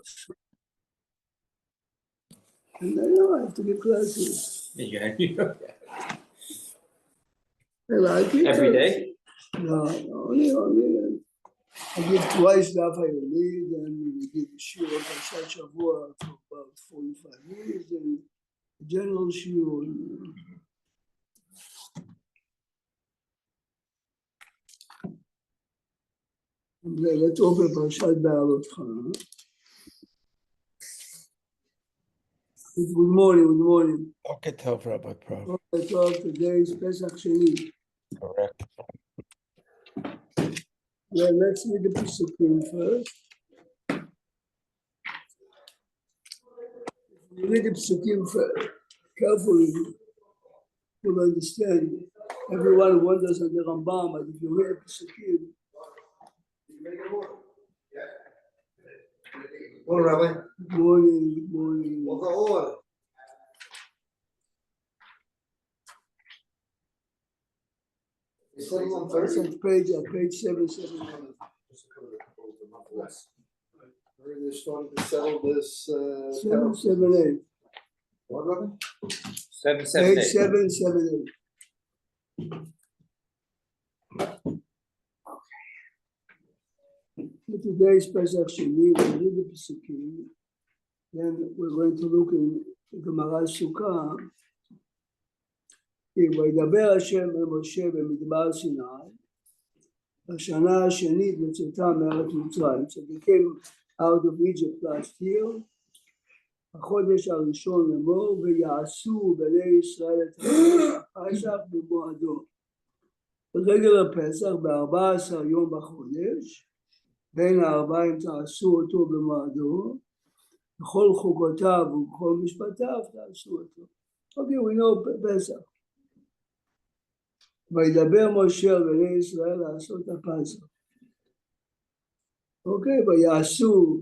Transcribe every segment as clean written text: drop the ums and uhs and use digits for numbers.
notes. And I have to give classes. Yeah. I like it. Every day? No, only. I give twice the I need, and we give shiur Parshat Shavua for about 45 years, and general shiur. Let's open Parshat Be'alotcha. Good morning. Okay, Tov, Rabbi Pro. Okay, Tov, today is Pesach Sheni. Correct. Yeah, let's read the Pesukim first. You read the Pesukim first, carefully, you'll understand. Everyone wonders on the Rambam, but if you read the Pesukim. Morning, Rabbi. Good morning. Well, It's on page 778. They're starting to settle this. 778. What, Rabbi? 778. Page 778. Today's Pesach Sheni, we read the Pesukim. Then we're going to look in Gemara Sukkah. וידבר השם אל משה במדבר סיני, בשנה השנית לצאתם מארץ מצרים. So they came out of Egypt last year. החודש הראשון לאמור, ויעשו בני ישראל את הפסח במועדו. ברגל הפסח ב14 יום בחודש, בין הארבעים תעשו אותו במועדו, בכל חוקותיו ובכל משפטיו תעשו אותו. Okay, we know Pesach. וידבר משה על בני ישראל לעשות הפסח. אוקיי, ויעשו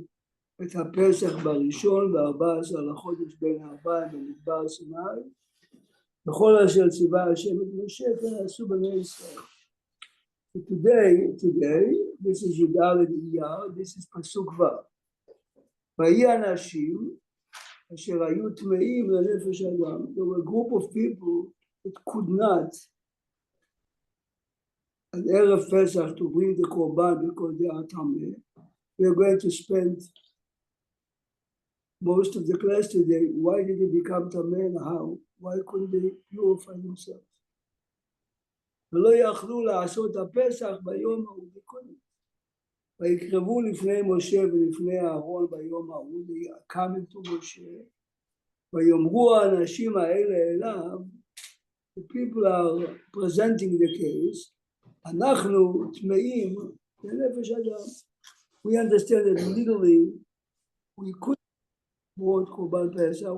את הפסח בראשון ב14 לחודש בין הארבעים במדבר סיני, בכל אשר ציווה השם את משה כן עשו בני ישראל. So today, this is י"ד אייר, this is פסוק ו'. ויהי אנשים אשר היו טמאים לנפש אדם. There were a group of people that could not על ערב פסח to bring the korban because they are tameh. We are going to spend most of the class today. Why did they become tameh and how? Why couldn't they purify themselves? ולא יכלו לעשות הפסח ביום ההוא. ויקרבו לפני משה ולפני אהרון ביום ההוא, coming to משה, ויאמרו האנשים האלה אליו, the people are presenting the case, אנחנו טמאים לנפש אדם. We understand that legally we could brought קורבן פסח.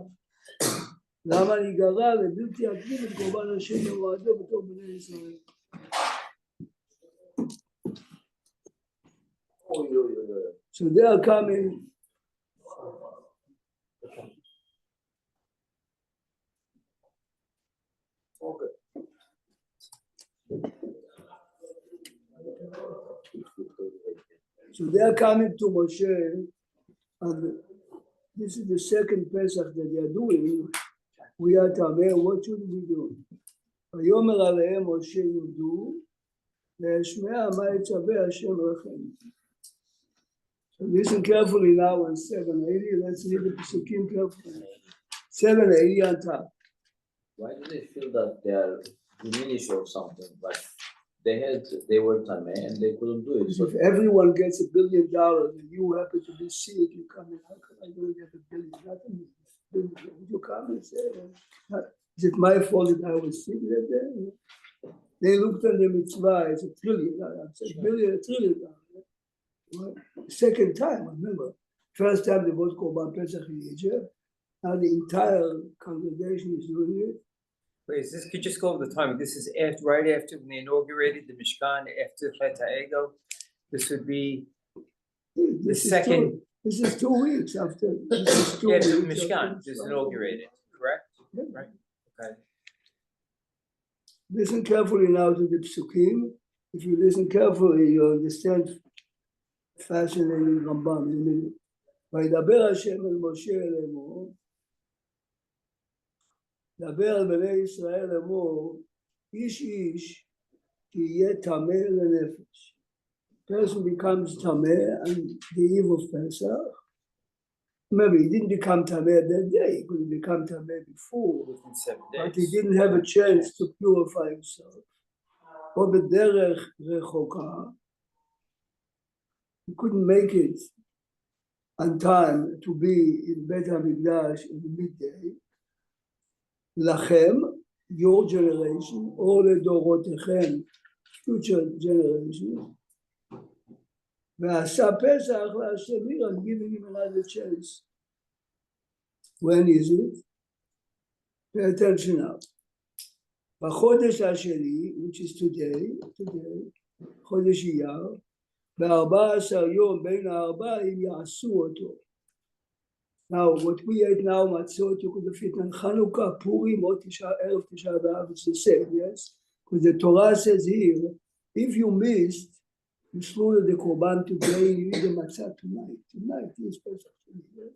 למה להיגרע לבלתי להקריב את קורבן השם במועדו בתור בני ישראל? So they are coming. Okay. So they are coming to Moshe, and this is the second Pesach that they are doing. We are tameh. What should we do? ויאמר עליהם משה ימדו, להשמע מה יצווה השם לכם. So listen carefully now on 780. Let's read the Pesukim carefully. 780 on top. Why do they feel that they are diminished or something? Like they were tameh and they couldn't do it. So if everyone gets $1 billion and you happen to be sick, you come in. How come I don't get $1 billion? Nothing. Would you come and say, is it my fault that I was sick that day? They looked at the mitzvah. It's $1 trillion. I said $1 trillion. Well, second time, remember. First time they bought Korban Pesach in Egypt. Now the entire congregation is doing it. Wait, is this, could you just go over the time? This is right after when they inaugurated the Mishkan, after Chet HaEgel. This would be the second. This is 2 weeks after. This is 2 After the weeks Mishkan after is inaugurated, correct? Yeah. Right. Okay. Listen carefully now to the Pesukim. If you listen carefully, you'll understand fascinating Rambam in a minute. וידבר השם אל משה לאמור, דבר על בני ישראל לאמור, איש איש תהיה טמא לנפש. Person becomes tameh on the eve of Pesach. Remember, he didn't become tameh that day. He could have become tameh before, Within 7 but he days. didn't have a chance to purify himself. Or b'derech rechoka, he couldn't make it on time to be in Beit HaMikdash in the midday. Lachem, your generation, or לדורותיכם, future generations. ועשה פסח להשם עיר, I'm giving him another chance. When is it? Pay attention now. בחודש השני, which is today, חודש אייר, ב14 יום בין הארבעים יעשו אותו. Now, what we ate now, matzot, you could have eaten Chanukah, Purim, or Erev Tisha B'Av, it's the same, yes? Because the Torah says here, if you missed, you slaughtered the Korban today, you eat the matzah tonight. Tonight is Pesach. Yes?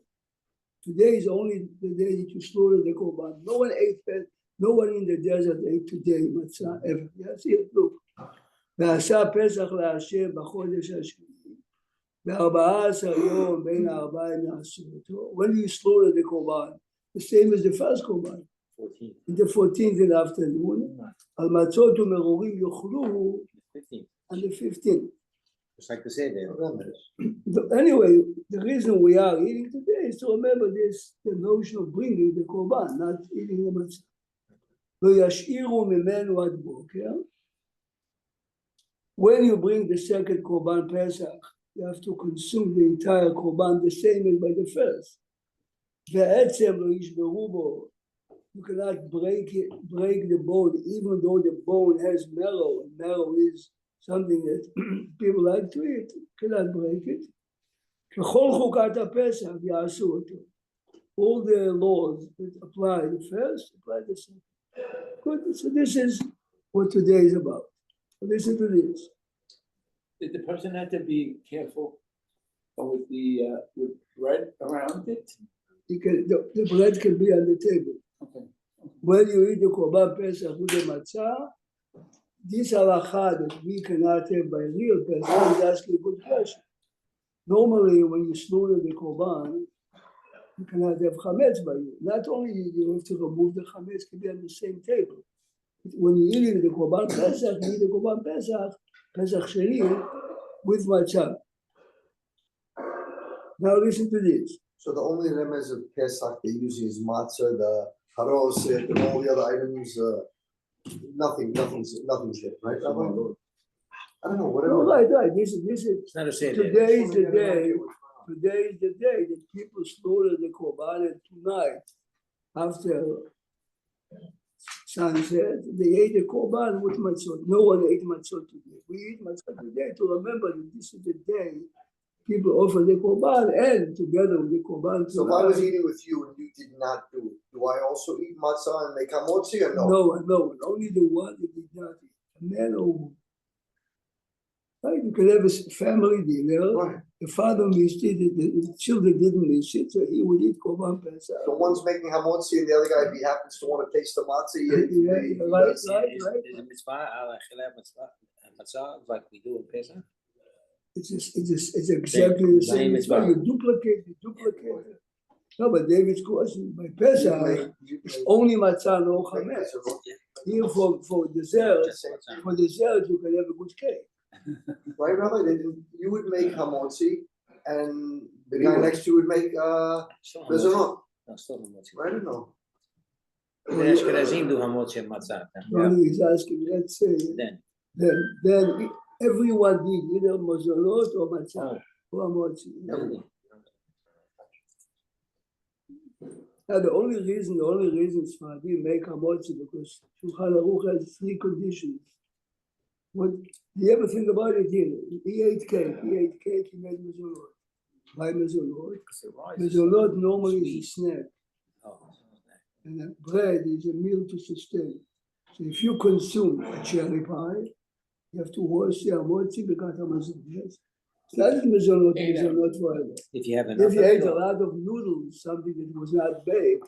Today is only the day that you slaughtered the Korban. No one ate that. No one in the desert ate today matzah ever. Yes, here, look. ועשה פסח להשם בחודש השני. ב14 יום בין הארבעים יעשו אותו. When you slaughter the Korban, the same as the first Korban. 14. In the 14th in the afternoon, על מצות ומרורים יאכלו 15. on the 15th. Just like to say there. Anyway, the reason we are eating today is to remember this, the notion of bringing the Korban, not eating the matzah. לא ישאירו ממנו עד בוקר. When you bring the second Korban Pesach, you have to consume the entire Korban the same as by the first. ועצם לא ישברו בו. You cannot break the bone, even though the bone has marrow, and marrow is something that people like to eat. You cannot break it. ככל חוקת הפסח יעשו אותו. All the laws that apply the first, apply the second. Good, so this is what today is about. Listen to this. Did the person have to be careful with the with bread around it? The bread can be on the table. Okay. When you eat the Korban Pesach with the matzah, this halacha that we cannot have by real Pesach is asking a good question. Normally, when you slaughter the Korban, you cannot have chametz by you. Not only you have to remove the chametz, can be on the same table. When you're eating the Korban Pesach, you eat the Korban Pesach, Pesach Sheni, with matzah. Now listen to this. So the only remez of Pesach they use is matzah, the haroset, and all the other items. Nothing's there, right? Rabbi? I don't know. Whatever. No, right. This is It's not the same. today is the day. Today is the day that people slaughter the Korban, and tonight, after sunset, they ate the Korban with matzot. No one ate matzot today. We eat matzot today to remember that this is the day people offer the Korban, and together with the Korban. So if I was eating with you and you did not do it, do I also eat matzah and make hamotzi or no? No, only the one that did not eat. A man or woman. Right? You can have a family dinner. Right. The father missed it, the children didn't miss it, so he would eat Korban Pesach. So one's making hamotzi and the other guy, if he happens to want to taste the matzah, Right. Is it mitzvah matzah like we do in Pesach? It's exactly the same. Same You duplicate. No, but David's question, by Pesach, it's only matzah, no chametz. Here for dessert, you can have a good cake. Right, Rabbi? You would make hamotzi, and the guy next to you would make mezonot. No, still hamotzi. I don't know. The Ashkenazim do hamotzi and matzah. Only he's asking, let's say, then everyone did either mozolot or matzah or hamotzi. Now the only reason Sfaradim make hamotzi because Shulchan Aruch has 3 conditions. What do you ever think about it here? He ate cake, he made mezolot. Why mezolot? Mezolot normally is a snack. And then bread is a meal to sustain. So if you consume a cherry pie, you have to wash the hamotzi because of mezolot. Yes. Not mezonot forever. If you have enough. If you ate a lot of noodles, something that was not baked,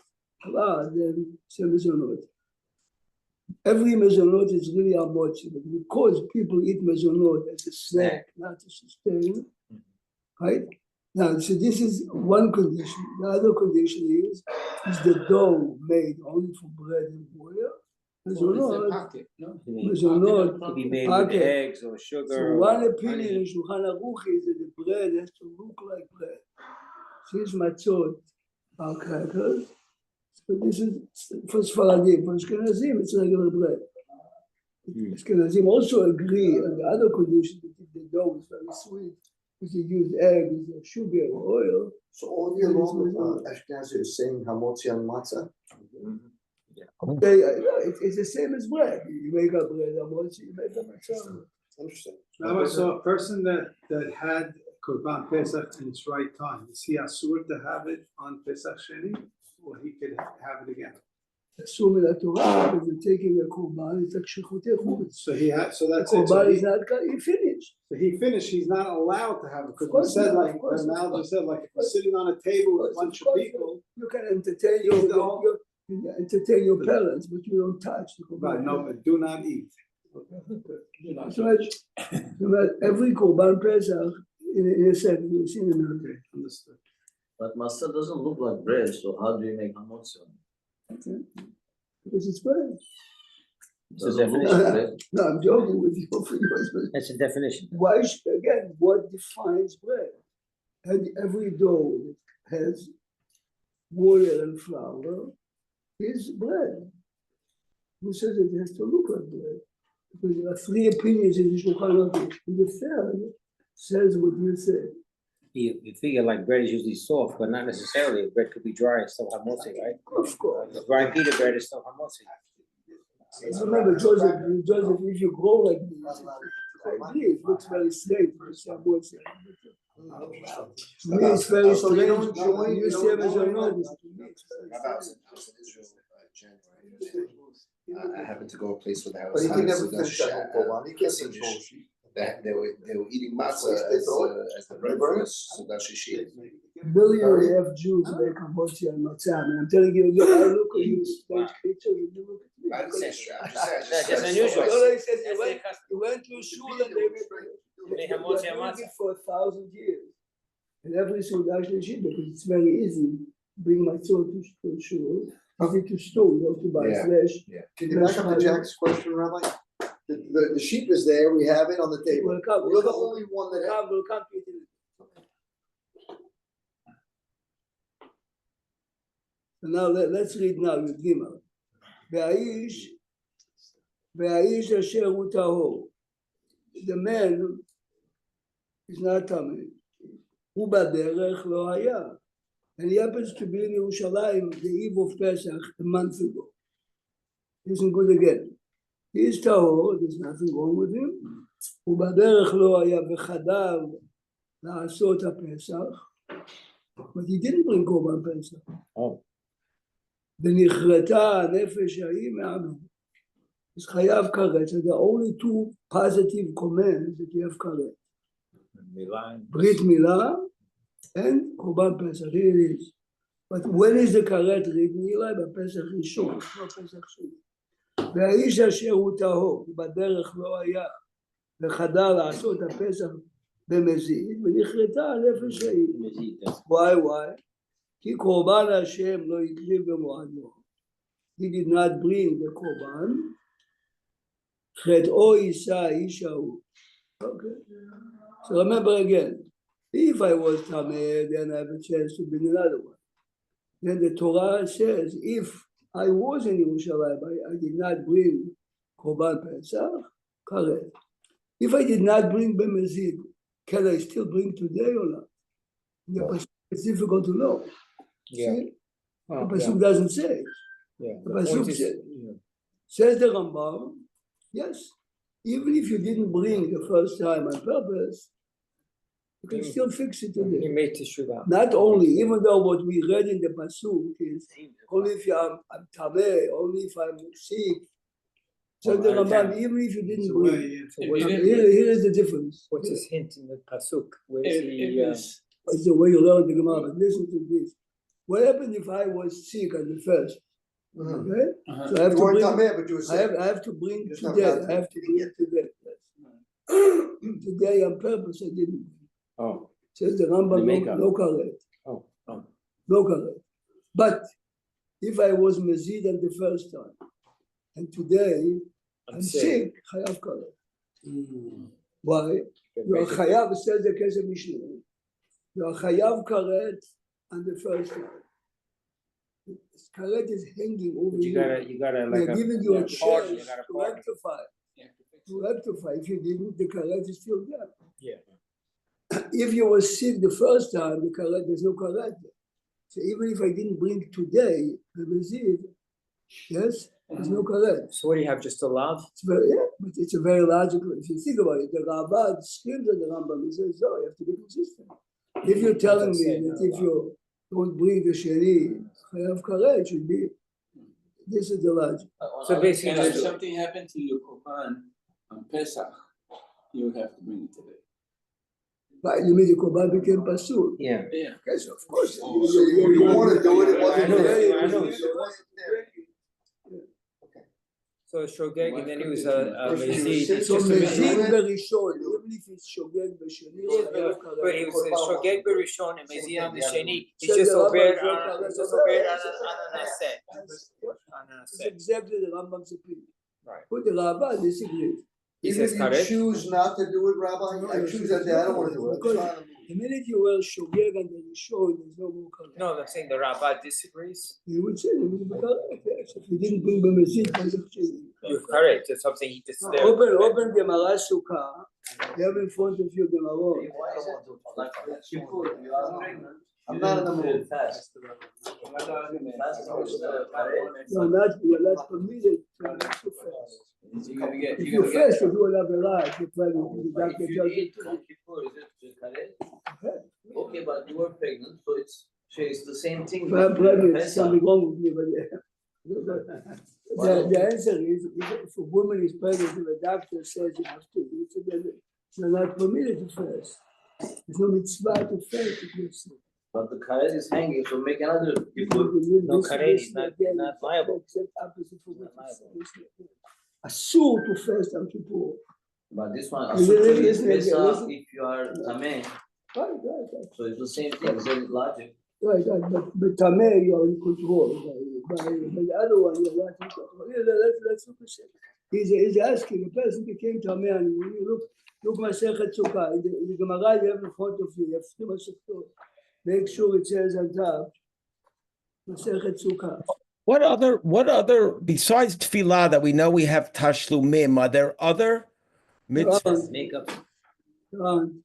then say mezonot. Every mezonot is really a mochi, but because people eat mezonot as a snack, not to sustain, right? Now, so this is one condition. The other condition is the dough made only for bread and water? Or is it Mezonot, pocket, no? mezonot, Could be made Pocket. with eggs or sugar. so or one opinion honey. in Shulchan Aruch is that the bread has to look like bread. Since matzot are crackers, so this is for Sfaradim. For Ashkenazim, it's regular bread. Ashkenazim also agree on the other condition that if the dough is very sweet, if you use eggs or sugar or oil. So all year long, Ashkenazi is saying hamotzi on matzah? It's the same as bread. You make a bread, you make a matzah. Interesting. Rabbi, so a person that had Korban Pesach in its right time, is he asur to have it on Pesach Sheni, or he could have it again? Assuming that Torah, if you're taking a korban, it's like shechutei chutz. So he had, so The that's it. So korban he, is not, he finished. so he finished, he's not allowed to have it, Of because course we said not, like, of course the not. analogy said, like, if you're sitting on a table with a bunch of people, You can entertain you entertain your parents, but you don't touch the korban. right, no, but do not eat. So that every korban Pesach, in a sense, you've seen in Okay, understood. But matzah doesn't look like bread, so how do you make hamotzi on it? okay? Because it's bread. It's a Doesn't look definition. like bread. No, I'm joking with you for yours. That's a definition. Why, again, what defines bread? And every dough that has water and flour is bread. Who says it has to look like bread? Because there are three opinions in the Shulchan Aruch. And the third says what you say. You figure like bread is usually soft, but not necessarily. Bread could be dry and still have motzi, right? Of course. Dry pita bread is still have motzi. Remember, Joseph, if you grow like this, I agree, it looks very strange. To me, it's very So you strange. don't join- You you say don't it as join a notice. Rabbi, I was in Israel January. I happened to go a place where the house. But he can never was finish that whole korban, he can't control sheep. That they were eating matzah as the breakfast, so that's shishit. Million and a half Jews make a motzi on matzah, and I'm telling you, I look at you, strange creature, and you look at me. I didn't say straight, I'm just saying. Yeah, that's unusual. No, he says That's their custom. you went to a shul and They have motzi on doing matzah. it for 1,000 years. And every Sudash shit, because it's very easy, bring my soul to shul, easy to store, you have to buy Yeah. flesh. Can you back up to Jack's question, Rabbi? The sheep is there, we have it on the table. Will come, We're the only one that have. will come to it. So now let's read now with Gimel. והאיש אשר הוא טהור. The man is not tamei. הוא בדרך לא היה. And he happens to be in Yerushalayim the eve of Pesach a month ago. Isn't good again. He is tahor, there's nothing wrong with him. הוא בדרך לא היה וחדל לעשות הפסח. But he didn't bring korban Pesach. Oh. ונכרתה הנפש ההיא מעמו. Is chayav karet. So the only two positive commands that you have karet. Brit milah and korban Pesach. Here it is. But when is the karet brit milah? בפסח ראשון, לא פסח שני. והאיש אשר הוא טהור, בדרך לא היה, וחדל לעשות הפסח במזיד, ונכרתה הנפש ההיא. Why? כי קורבן השם לא הקריב במועדו. He did not bring the korban. חטאו יישא האיש ההוא. Okay. So remember again, if I was tamei, then I have a chance to bring another one. Then the Torah says, if I was in Yerushalayim, I did not bring korban Pesach, correct. If I did not bring b'mezid, can I still bring today or not? It's difficult to know. Yeah. See? Oh, The Pasuk doesn't say. yeah. The The point Pasuk is- says, says the Rambam, yes, even if you didn't bring the first time on purpose, you can still fix it He today. made teshuvah. Not only, even though what we read in the Pasuk is only if I'm tamei, only if I'm sick, So the Rambam, even if you didn't It's a bring, way, So If what's, you here is the difference. what's his hint in the pasuk? Where's If the, it's, It's the way you learn the Gemara, but listen to this. What happened if I was sick at the first? Mhm. Okay? uh-huh. So I have You to weren't bring, tameh, but you were sick. I have to bring There's no today, contact. I have to bring today. Today on purpose, I didn't. Oh, Says the Rambam, The makeup. no correct. Oh. No correct. But if I was Mazid on the first time, and today I'm sick, Chayav correct. Why? You are Chayav, says the case of Mishnah. You are Chayav correct on the first time. Karet is hanging over you gotta like They're a, giving you a yeah, pardon, chance you gotta to pardon. rectify. You have to fix To rectify. If you didn't, the karet is still there. Yeah. If you were sick the first time, the karet, there's no karet. So even if I didn't bring today, the Mazid, yes, there's no karet. So what do you have, just a lav? It's very, yeah, but it's a very logical. If you think about it, the Ravad screams at the Rambam. He says, "No, you have to be consistent." If you're telling me that if you don't bring the sheni, chayav karet should be. This is the logic. So basically, And if just, something happened to your Korban on Pesach, you would have to bring it today. Right? You mean the korban became pasul? yeah. Yeah. Yes, of course. So you wanted to do it, it wasn't I know, there. I know. It wasn't there. So Shogeg, and then he was a If you were Mezid. sick, It's So just a mezid Mezid. berishon, even if it's shogeg b'sheni, Yeah, chayav but he karet. was Shogeg Berishon and Mezid on the Sheni. He's Says just the over Rambam, on, it's just okay. over on a set. It's exactly the Rambam's opinion. Right. But the Rambam disagrees. He Even says if you karet. choose not to do it, Rabbi, I choose that day, I don't wanna do it. I'm Because trying to- the minute you were shogeg and then rishon, there's no more karet. No, I'm saying the Rabbah disagrees. You would say you would be correct, yes. If you didn't bring b'mezid, You're correct. That's something he just. open Gemara Sukkah. You have in front of you Gemara. I'm not in the mood. Fast. You're not permitted to fast. You gotta get, If you you gotta get. fast, you do a lavera, if you try to deduct the If you judgment. eat Yom Kippur, is it karet? Okay, but you were pregnant, so it's the same thing. If I'm pregnant, there's Pesach. something wrong with me, but yeah. The answer is, if a woman is pregnant and the doctor says you have to eat, then you're not permitted to fast. There's no mitzvah to fast. But the karet is hanging, so make another Kippur. No karet, he's not liable. Asur to fast on Kippur. But this one, Listen, asur is listen, Pesach listen. if you are tameh, Right. so it's the same thing, same logic. Right, but Tameh, you are in control. By the other one, you're not in control. Yeah, that's what he said. He's asking, a person became Tameh, and you look Masechet Sukkah. In the Gemara, you have in front of you, you have three Masechtot. Make sure it says on top, Masechet Sukkah. what other, besides tefillah that we know we have tashlumim, are there other mitzvahs? Makeup. Quran.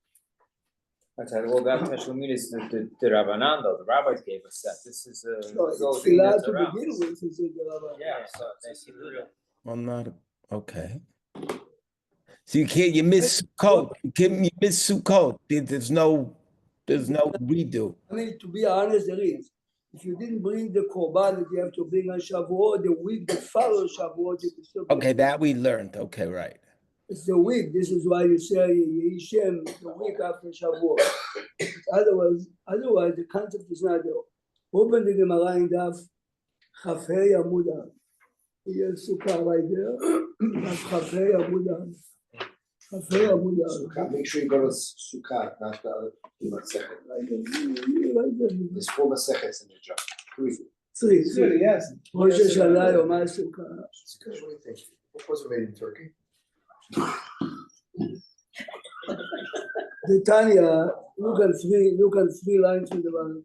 That's how all that Tashlumin is the Rabbanan, though. The rabbis gave us that. This is a. So it's goes Tfilah against to the rabbis. begin with, is in the Rabban. Yeah, so they see the real. I'm not, okay. So you can't, you miss Sukkot, you miss Sukkot, there's no redo. I mean, to be honest, there is. If you didn't bring the korban that you have to bring on Shavuot, the week that follows Shavuot, you can still. Okay, that we learned, okay, right. It's the week. This is why you say Yishem the week after Shavuot. Otherwise, the concept is not there. Open the Gemara in Daf Chafei Amud Av. Yes, Sukkah right there. Daf Chafei Amud Av. Chafei Amud Av. Sukkah, make sure you go to Sukkah, not the other Masechet. Right there. There's 4 Masechets in the jar. Three. Yes. Rosh Hashanah, Yom HaSukkah. What do you think? What was it made in Turkey? The Tanya, look at three lines in the Bible.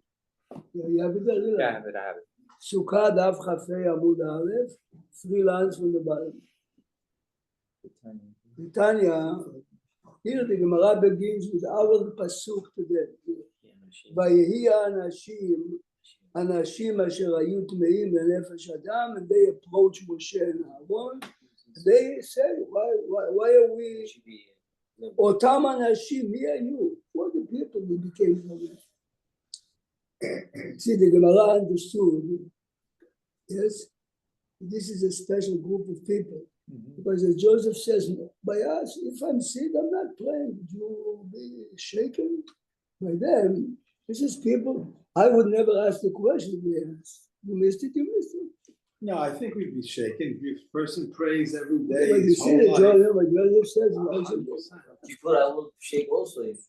Yeah, you have it there, Yeah, I yeah. have it. Sukkah Daf Chafei Amud Aleph, 3 lines from the Bible. The Tanya, here the Gemara begins with our pasuk today. ויהי אנשים אשר היו טמאים לנפש אדם, and they approach Moshe and Aaron. They say, why are we, אותם אנשים, מי היו? What the people who became Israel? See, the Gemara understood, yes, this is a special group of people. Because as Joseph says, by us, if I'm sick, I'm not praying. Would you be shaken by them? This is people. I would never ask the question they asked. You missed it, you missed it. No, I think we'd be shaken if a person prays every day. But you his see whole that life. Joseph says, Before I will shake also if.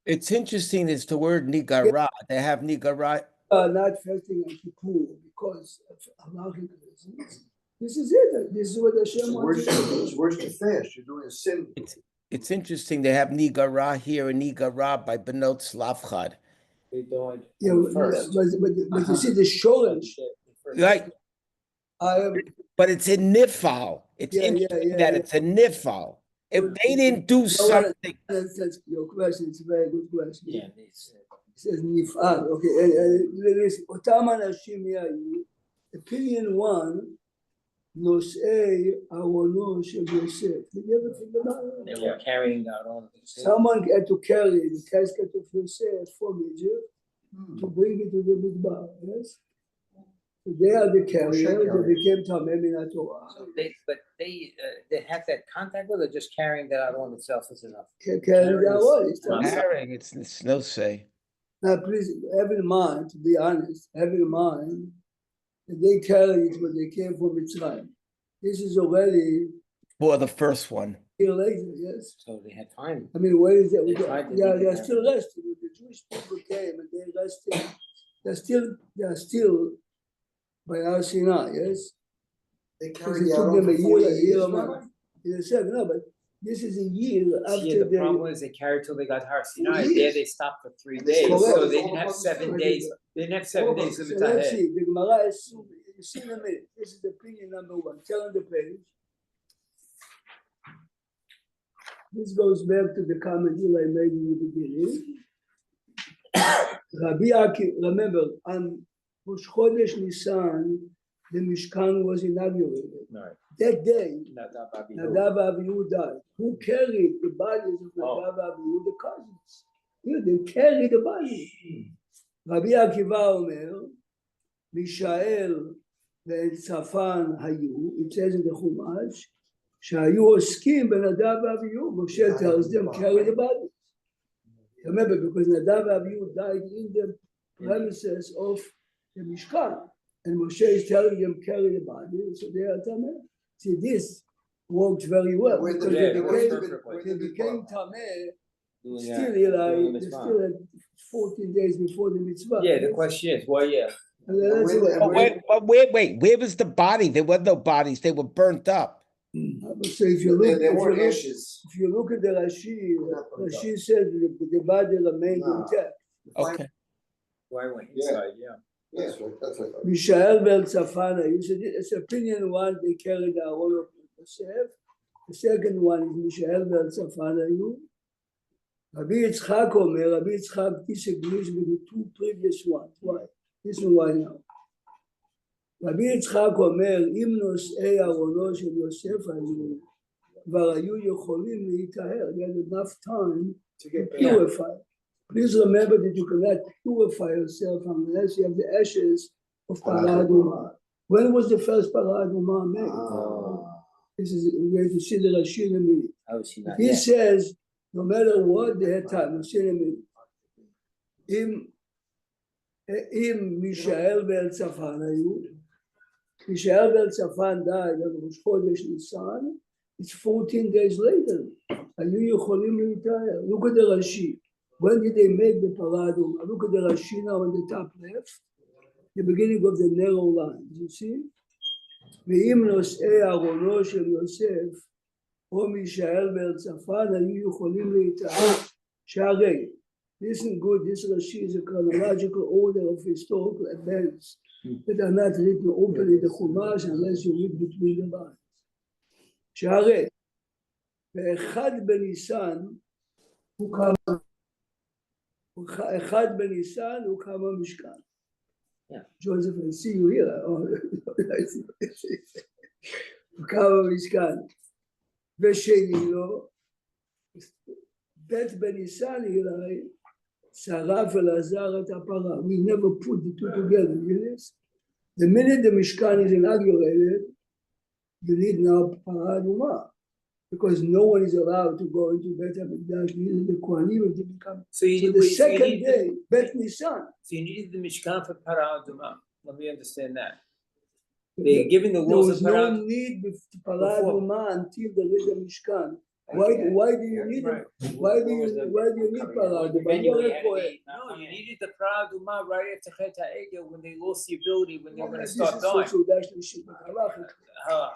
It's interesting, it's the word nigara. They have nigara. not fasting on Kippur because of halachic reasons. This is it. This is what Hashem wants. Where's the fast? You're doing a sin. It's interesting, they have nigara here and nigara by Benot Slavchad. We do it Yeah, first. but you see the shoulders. Like, but it's a nifal. It's Yeah, yeah, interesting yeah, that yeah. it's a nifal. If they didn't do something, That's your question. It's a very good question. Yeah, It says nifal. Okay, listen. אותם אנשים היו, opinion one, נושאי ארונו של יוסף. Did you ever think about it? they were carrying out all of this. Someone had to carry the casket of Yosef from Egypt to bring it to the Midbar, yes? So they are the carriers, they became Tameh Min Torah. But they have that contact with, or just carrying that out on itself is enough? Carrying the Aron, it's Tameh. carrying, it's no say. Now please, have in mind, to be honest, have in mind that they carried it when they came from Mitzrayim. This is already For the first one. a year later, yes? So they had time. I mean, where is that? They tried to Yeah, make it they're happen. still resting. When the Jewish people came and they rested, they're still by Har Sinai, yes? They Because carried it the took Aron them for a 40 year years, and a Rabbi? month. They said, no, but this is a year Yeah, after the they. problem is they carried till they got Har Sinai. years. There they stopped for 3 And they days, still so left. they All didn't the have buses 7 still days. They didn't have 7 days So limit let's ahead. see, the Gemara is, you see in a minute, this is opinion number one, turn on the page. This goes back to the comment I made in the beginning. Rabbi Akiva, remember, on Rosh Chodesh Nisan, the Mishkan was inaugurated. Right. That day, Nadav Abihu. Nadav Abihu died. Who carried the bodies of Nadav Abihu? The cousins. Yeah, they carried the bodies. Rabbi Akiva Omer, Mishael וצפן היו, it says in the Chumash, שהיו עוסקים בנדב ואביהו, Moshe tells them carry the bodies. Remember, because Nadav and Abihu died in the premises of the Mishkan, and Moshe is telling them carry the bodies, so they are Tameh. See, this worked very well, Where because did they Yeah, became Tameh, Doing still, that, Eli, doing they mitzvah. still had 14 days before the mitzvah. Yeah, the question is, well, yeah. And then that's Where- it. Oh, wait, where was the body? There were no bodies, they were burnt up. So if you look, There were ashes. if you look at the Rashi, Not burnt up. Rashi says the body remained No. intact. Okay. Why I went inside, yeah. That's right, that's right. Mishael ben Tzafana, you said it's opinion one, they carried the Aron of Yosef. The second one is Mishael ben Tzafana. Rabbi Yitzchak Omer, Rabbi Yitzchak disagrees with the two previous ones. Why? This is why now. רבי יצחק אומר, אם נושאי ארונו של יוסף היו, כבר היו יכולים להיטהר. They had enough time to get purified. Please remember that you cannot purify yourself unless you have the ashes of Parah Adumah. When was the first Parah Adumah made? This is, we have to see the Rashi in a minute. How is he not? He says, no matter what, they had time. We'll see in a minute. אם מישאל ואל צפן היו, Mishael ben Tzafan died on Rosh Chodesh Nisan. It's 14 days later. היו יכולים להתאר. Look at the Rashi. When did they make the Parah Adumah? Look at the Rashi now on the top left. The beginning of the narrow line. You see? ואם נושאי ארונו של יוסף או מישאל ואל צפן היו יכולים להתאר. שהרי, listen good, this Rashi is a chronological order of historical events that are not written openly in the Chumash unless you read between the lines. שהרי, באחד בניסן הוקם המשכן. Joseph, I see you here. הוקם המשכן. ושני לו, בית בניסן אליי, שרף אלעזר את הפרה. We never put the two together. Yes? The minute the Mishkan is inaugurated, you need now Parah Adumah, because no one is allowed to go into Beit HaMikdash, neither the Kohanim to become. So you So need, the wait, so you second need day, Bet Nisan. so you needed the Mishkan for Parah Adumah. Let me understand that. They're giving the There laws was of no Parah. need to Parah Before. Adumah until there is a Mishkan. Why do you need it? Why do you need Parah Adumah? You are a Kohen. No, you needed the Parah Adumah right after Chet HaEgel when they lost the ability, when they were going to This start is dying. so that's the shit. Halachically. Ah,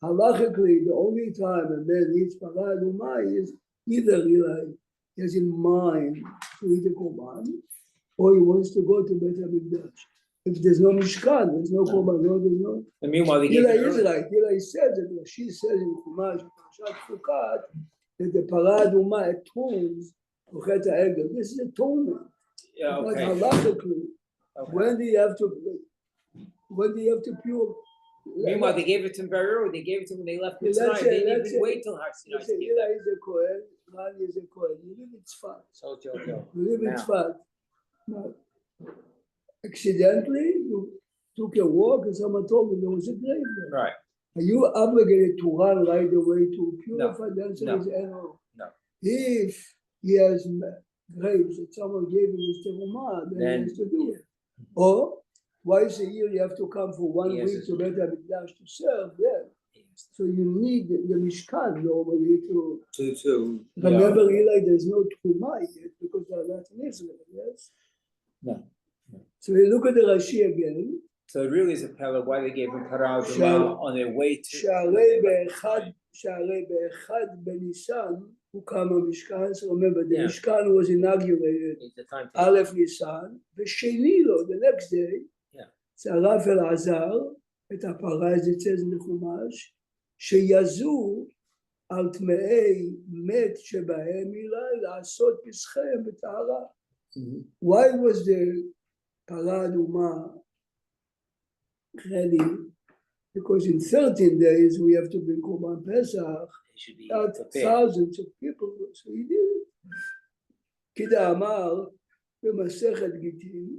Halachically, the only time a man needs Parah Adumah is either he has in mind to eat a Korban, or he wants to go to Beit HaMikdash. If there's no Mishkan, there's no Korban, there's no. And meanwhile, they gave Eli it is early. right. Eli says that she says in Chumash, Parashat Chukat, that the Parah Adumah atones for Chet HaEgel. This is atonement. Yeah, But okay. halachically, Okay. when do you have to pure? Meanwhile, they gave it to him very early. They gave it to him when they left Yeah, Mitzrayim. that's They it, didn't that's even it. wait till Har Sinai Listen, to give Eli that. is a Kohen, Rani is a Kohen. You live in Tzfat. So Jojo. You live in Now. Tzfat. Now, accidentally, you took a walk and someone told you there was a grave there. Right. Are you obligated to run right away to purify? The answer No. is no. No. If he has grapes that someone gave him his terumah, then he has to do it. Or twice a year you have to come for 1 Yes, week yes. to Beit HaMikdash to serve there. So you need the Mishkan normally to remember Eli. There's no Truma yet because they're not in Israel. Yes. No. So we look at the Rashi again. So it really is a parallel why they gave him Parah Shal- Adumah on their way to. שהרי באחד בניסן הוקם המשכן. So remember the Yeah. Mishkan was inaugurated It's the time. א' ניסן, ושני לו, the next day, Yeah. צרף אלעזר את הפרה, as it says in the חומש, שיזו על טמאי מת שבהם אילי לעשות פסחיהם בטהרה. Why was the פרה אדומה ready? Because in 13 days we have to bring Korban Pesach, It should be not prepared. thousands of people, so he did it. כדאמר במסכת גיטין,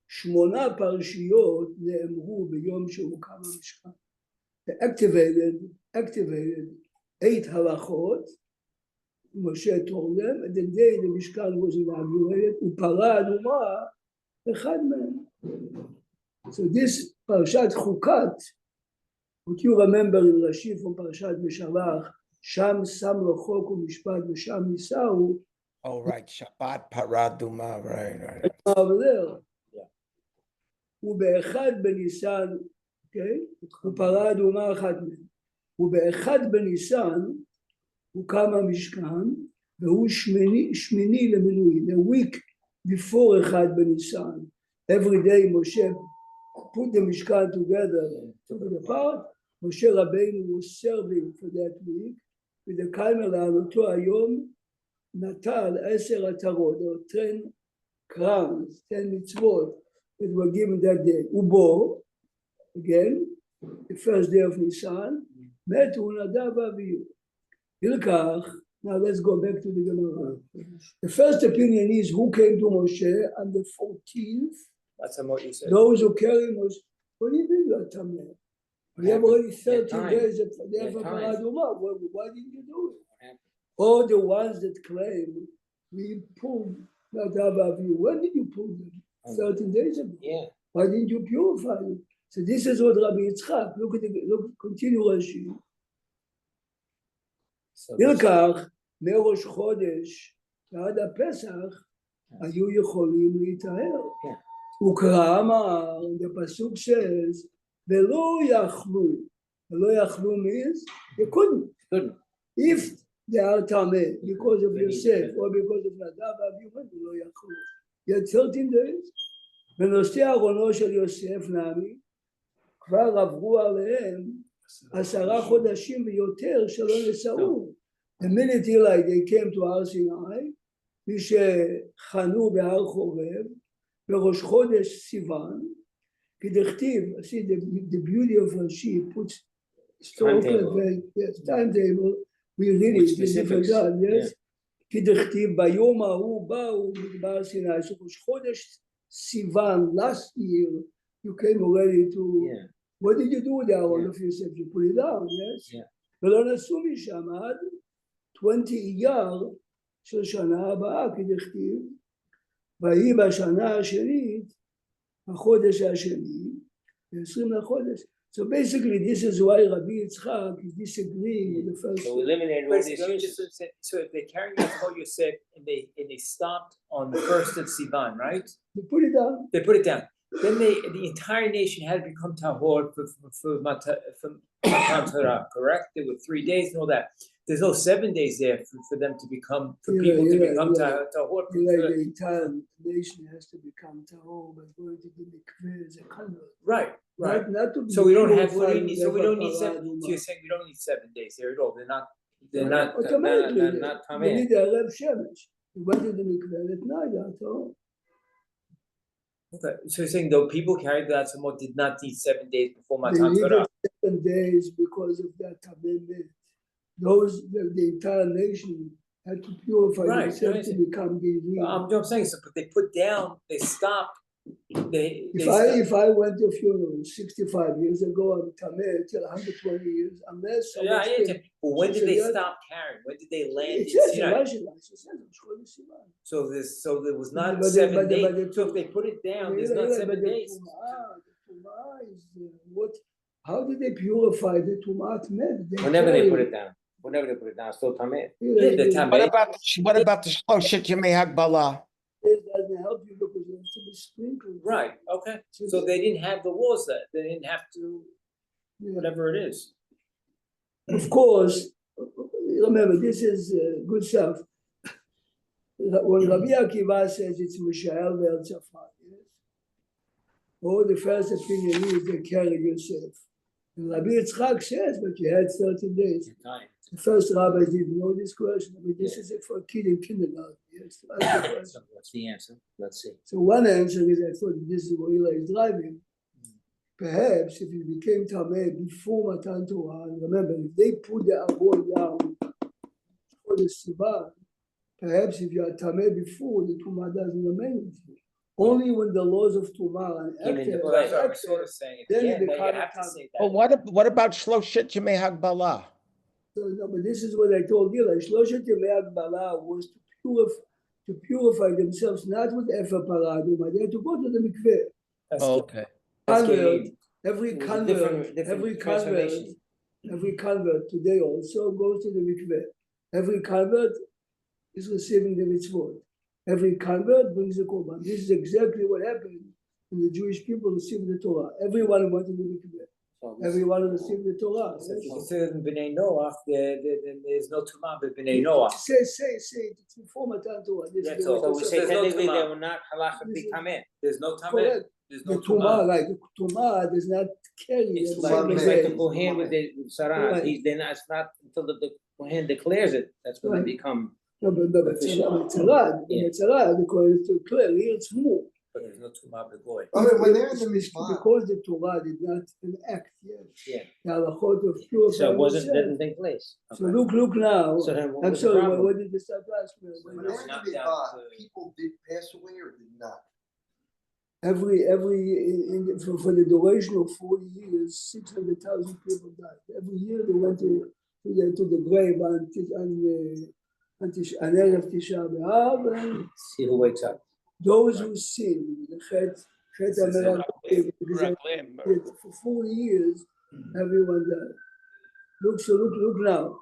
8 פרשיות נאמרו ביום שהוקם המשכן. They activated 8 halachot, Moshe told them, and the day the Mishkan was inaugurated, ופרה אדומה אחד מהם. So this Parashat Chukat, what you remember in Rashi from Parashat Beshalach, Sham Sam Lo Chok u'Mishpat v'Sham Nisau, Oh, right. Shabbat Parah Adumah. Right. over there. ובאחד בניסן, okay? ופרה אדומה אחת מהם. ובאחד בניסן הוקם המשכן, והוא שמיני למילואים. A week before אחד בניסן, every day Moshe put the Mishkan together, took it apart. Moshe Rabbeinu was serving for that week. with the camera על אותו היום נטל 10 עטרות, or 10 crowns, 10 מצוות that were given that day. ובו, again, the first day of Nisan, מתו נדב ואביהו. הלקח, now let's go back to the Gemara. The first opinion is who came to Moshe on the 14th. That's what you said. Those who carry Moshe. What do you mean you are Tameh? We have already 13 days of the Parah Adumah. Why didn't you do it? All the ones that claim we pulled Nadav Avihu. When did you pull them? 13 days ago. Yeah. Why didn't you purify them? So this is what Rabbi Yitzchak. Look, continue Rashi. הלקח מראש חודש ועד הפסח היו יכולים להיטהר. וקרא אמר, the pasuk says, ולא יכלו. ולא יכלו means they couldn't. If they are tameh because of Yosef or because of Nadav ואביהו, ולא יכלו. Yet 13 days. בנושא ארונו של יוסף נעמי, כבר עברו עליהם 10 חודשים ויותר שלא נסעו. The minute Eli they came to Har Sinai, מי שחנו בהר חורב, בראש חודש סיוון, כדכתיב, see the beauty of Rashi, puts timetable, we read it, yes, כדכתיב, ביום ההוא באו מדבר סיני, so ראש חודש סיוון, last year, you came already to What did you do with the Aron of Yosef? You put it down, yes? Yeah. ולא נסעו משם עד 20 אייר של שנה הבאה, כדכתיב, ויהי בשנה השנית, החודש השני, 20 לחודש. So basically, this is why Rabbi Yitzchak is disagreeing with the first. So we eliminated all Wait, these so let me issues. just say- so if they carried out Chol Yosef and they stopped on the 1st of Sivan, right? You put it down. They put it down. Then the entire nation had to become tahor for Matan Torah, correct? There were 3 days and all that. There's no 7 days there for them to become, for Yeah, people to yeah, become yeah. tahor. Like the entire nation has to become tahor by going to the mikveh as a convert. Right, right. Not to be So we don't have, purified so we with don't need Eva 7, Parah so you're saying we don't need 7 days there at all. They're not, automatically. they're not You tameh. need a Erev Shemesh. You went to the mikveh at night, that's all. okay. So you're saying though people carried that somewhat did not need 7 days before They Matan needed Torah. 7 days because of that tameh. Those, the entire nation had to purify Right, themselves to right. become Gevim. I'm saying, so, but they put down, they stopped, they If I went to a funeral 65 years ago, I'm tameh till 120 years, unless yeah, someone yeah, came. but when did they So that- stop carrying? When did they land It in says in Sinai? Rashi, it says in Shkol Sivan. So there was not But the- 7 but the- days, but the- so if they put it down, there's Yeah, not yeah, 7 but the days. Tumah is what? How did they purify the Tumat men? Whenever they put it down, still tameh. Yeah, the time- What about the Shloshet Yemei Hagbalah? It doesn't help you because it has to be sprinkled. Right, okay, so they didn't have the laws that, they didn't have to, Yeah. whatever it is. Of course, remember, this is good stuff. When Rabbi Akiva says it's Mishael ve'el Tzafat, yes? Oh, the first opinion is they carried Yosef. And Rabbi Yitzchak says, but you had 30 days. The first rabbis didn't know this question. I mean, this is it for a kid in kindergarten. Yes, to ask the question. What's the answer? Let's see. So one answer is I thought this is what Eli is driving. Perhaps if you became Tameh before Matan Torah, and remember, if they put the Aron down for the Sivan, perhaps if you are Tameh before, the Tumah doesn't remain with you. Only when the laws of Tumah and Came into Ekter, Well, that's what I'm sort of saying, Then yeah, you no, you become have to a say Oh, that. what about Shloshet Yemei Hagbalah? So, no, but this is what I told Eli. Shloshet Yemei Hagbalah was to purify themselves, not with Efer Paraduma. They had to go to the mikveh. That's Oh, good. okay. That's Convert, Kelim. every It was a convert, different transformation. every convert today also goes to the mikveh. Every convert is receiving the mitzvot. Every convert brings the korban. This is exactly what happened when the Jewish people received the Torah. Everyone went to the mikveh. So this- Everyone received the Torah. So if you consider them B'nai Noach, then there's no Tumah, but B'nai Noach. Say, it's before Matan Torah. This is That's the way all. to So we say say There's no technically they Tumah. were not halachically tameh. There's no Tameh, Correct. there's The no Tumah, Tumah. like the Tumah does not carry It's it. like- seven It's like the days. Kohen with Sarah, Right. they're not, it's not until the Kohen declares it, that's when Right. they become. No, but the Metzarad, the Kohen is too clear. Here it's more. But there's no Tumah B'goy. I mean, when they're in the It's Mishkan, because the Torah did not enact yet. Yeah. The halachot of purifying So it wasn't, yourself. didn't take place. So look now. So then what I'm was the sorry, problem? what did the start last when minute? they're in the Not Mishkan, that, people did pass away or did not? Every for the duration of 40 years, 600,000 people died. Every year they went to the grave on Erev Tisha B'Av, and See who wakes up. those who sin, the Chet HaMelech, for 40 years, everyone died. Look now.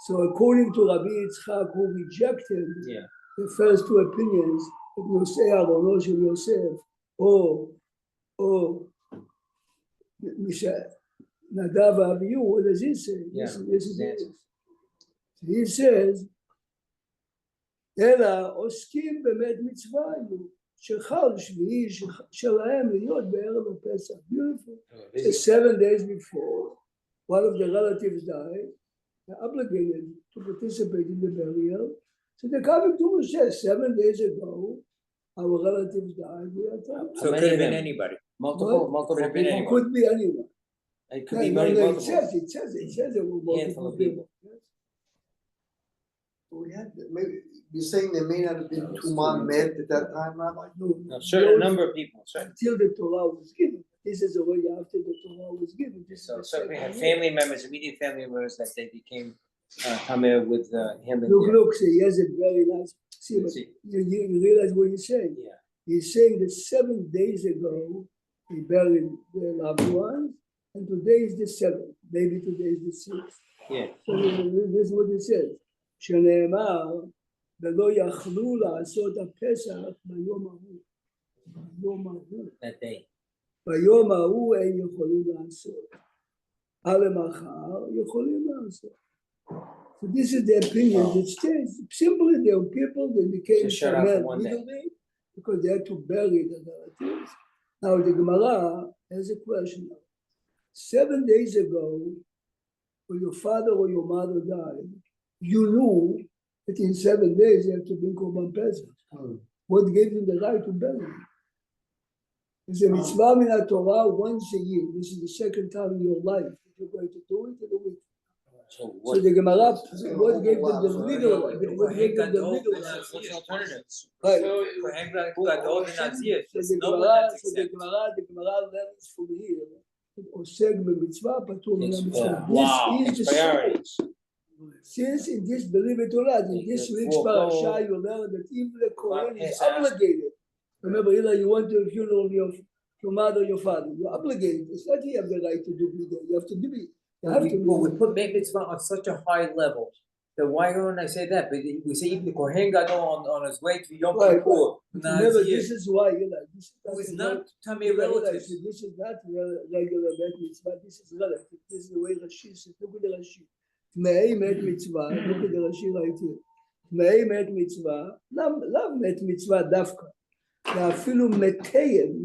So according to Rabbi Yitzchak, who rejected Yeah. the first two opinions, of Yosef, Arono Shel Yosef, or Nadav Avihu, what does he say? This is Yes. it. He says, אלא עוסקים באמת מצווה היו, שחל שביעי שלהם להיות בערב הפסח. Beautiful. So 7 days before, one of the relatives died, they're obligated to participate in the burial. So they're coming to Moshe 7 days ago, our relatives died, we are time. So it could have been anybody. Multiple Could've been people. It anyone. could be anyone. It could be No, very no, multiple. it says it will Handful multiple of people. people. We had, maybe, you're saying there may not have been Tumah met at that time, Rabbi? No, A certain those- number of people, certain. Until the Torah was given. this is already after the Torah was given. This is So the certainly second had year. family members, immediate family members that they became Tamir with him and. Look, see, he has a very nice, see, but See. you realize what he's saying? Yeah. He's saying that 7 days ago, he buried their loved ones, and today is the 7th, maybe today is the 6th. Yeah. So this is what it says. שנאמר, ולא יכלו לעשות הפסח ביום ההוא. ביום ההוא. That day. ביום ההוא הם יכולים לעשות. על המחר יכולים לעשות. So this is the opinion that states. Simply there were people that became Just shut up for Tamil one day. legally because they had to bury the relatives. Now the Gemara has a question. 7 days ago, when your father or your mother died, you knew that in 7 days you have to bring Korban Pesach. What gave you the right to bury him? It's a mitzvah min Torah once a year. This is the second time in your life that you're going to do it in a week. So So what? the Gemara, what gave them the legal? What gave Kohen them the Gadol legal? what's the alternative? Right. Kohen Gadol and Nazir. So There's the no one Gemara, that's so the exempt. Gemara learns from here. Oseg b'mitzvah, patur min Yeah. hamitzvah. Wow, This is it's the priorities. Since in this, believe it or not, in this week's parasha, you learn that even the Kohen is Pesach. obligated. Remember, Eli, you went to a funeral of your mother, your father. You're obligated. It's not you have the right to do it. You have to do it. You have to do Well, we it. put mitzvah on such a high level. Then why don't I say that? But we say even the Kohen Gadol on his way to Yom Right, Kippur, Remember, Nazir, this is why, Eli, this who is is not Tamir Eli, relatives. this is not regular bet mitzvah. This is relative. This is the way Rashi says. Look at the Rashi. Tmei met mitzvah. Look at the Rashi right here. Tmei met mitzvah. Love met mitzvah dafka. ואפילו מתיהם,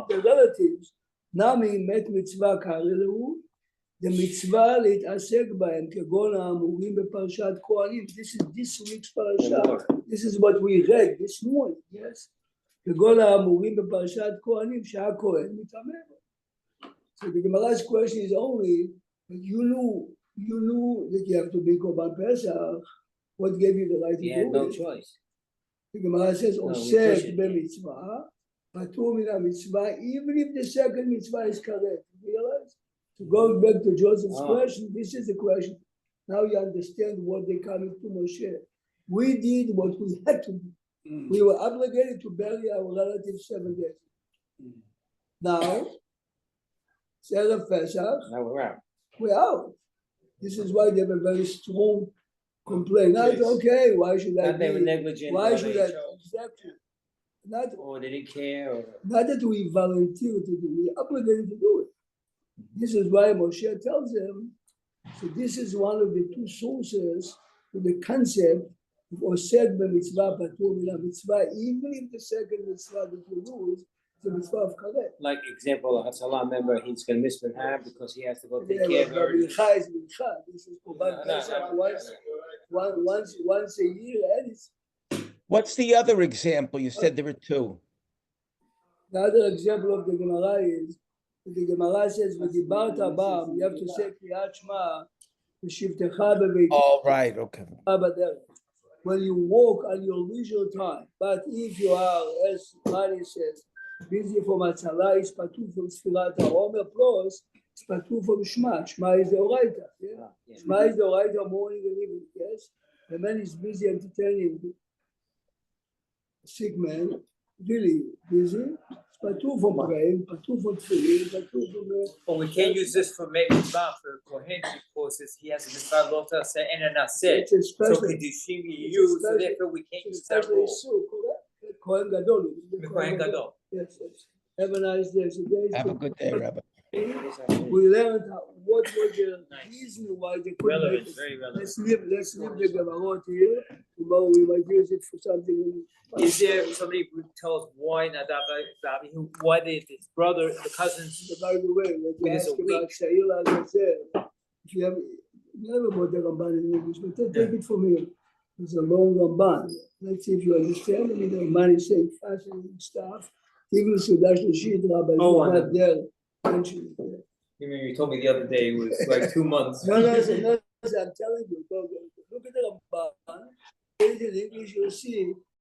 the relatives, נמי מת מצווה קרא לו, the מצווה להתעסק בהם, כגון האמורים בפרשת כהנים. This is this week's parasha. This is what we read this morning, yes? כגון האמורים בפרשת כהנים, שהכהן מתאמר. So the Gemara's question is only, you knew that you have to be Korban Pesach. What gave you the right to He do had it? no choice. The Gemara says, we push "Osek it. b'mitzvah, patur min mitzvah." Even if the second mitzvah is correct, you realize. So going back to Joseph's question, this is the question. Now you understand what they coming to Moshe. We did what we had to do. We were obligated to bury our relatives 7 days. Now, it's Erev Pesach. Now we're out. We're out. This is why they have a very strong complaint. Not okay. Why should I Not they were be? negligent. Why or should they I? chose, Exactly. Not, or they didn't care. Or not that we volunteer to do, we are obligated to do it. This is why Moshe tells them, so this is one of the two sources to the concept of Oseg b'mitzvah patur min mitzvah, even if the second mitzvah that you do is the mitzvah of Karet. like example, a Hatzalah member, he's gonna miss Minhag because he has to go take Yeah, care of but her. mincha is mincha. This is Korban No, Pesach no. once a year, and it's What's the other example? You said there were two. the other example of the Gemara is the Gemara says, "V'dibart abam." You have to say Kriyat Shema, "V'shivtecha bebeitecha Oh, right, okay. b'derech." When you walk on your leisure time, but if you are, as Mani says, busy from Hatzalah, is patur from Sfirat HaOmer, plus it's patur from Shema. Shema is the Oraita. Yeah? Yeah. Shema is the Oraita morning and evening. Yes, the man is busy entertaining a sick man, really busy. Patur from praying, patur from tefillin, patur from. But we can't use this for mitzvah for Kohen because he has a mitzvah lo say and a naseh. It's a So special. kedushim It's you, so special- therefore we can't It's use that special rule. issue, correct? Kohen Gadol. The Kohen Gadol. Yes, yes. Have a nice day. So there is Have a the- good day, Rabbi. We learned what was the reason why they couldn't make Relevant, it. very relevant. Let's leave the Gemarot here. Tomorrow we might use it for something. Is there somebody who tells why Nadav Abihu, why his brother, the cousins? By the way, let's Because ask a about Shaila Gazer. If you have, you never bought the Ramban in English, but take it from here. It's a long Ramban. Let's see if you understand. I mean, the Ramban is saying fascinating stuff. Even Sudash Lashid Rabbi is Oh, I not know. there. Mentioned it. You mean you told me the other day it was like 2 months. No, I'm telling you, look at the Ramban. Read it in English, you'll see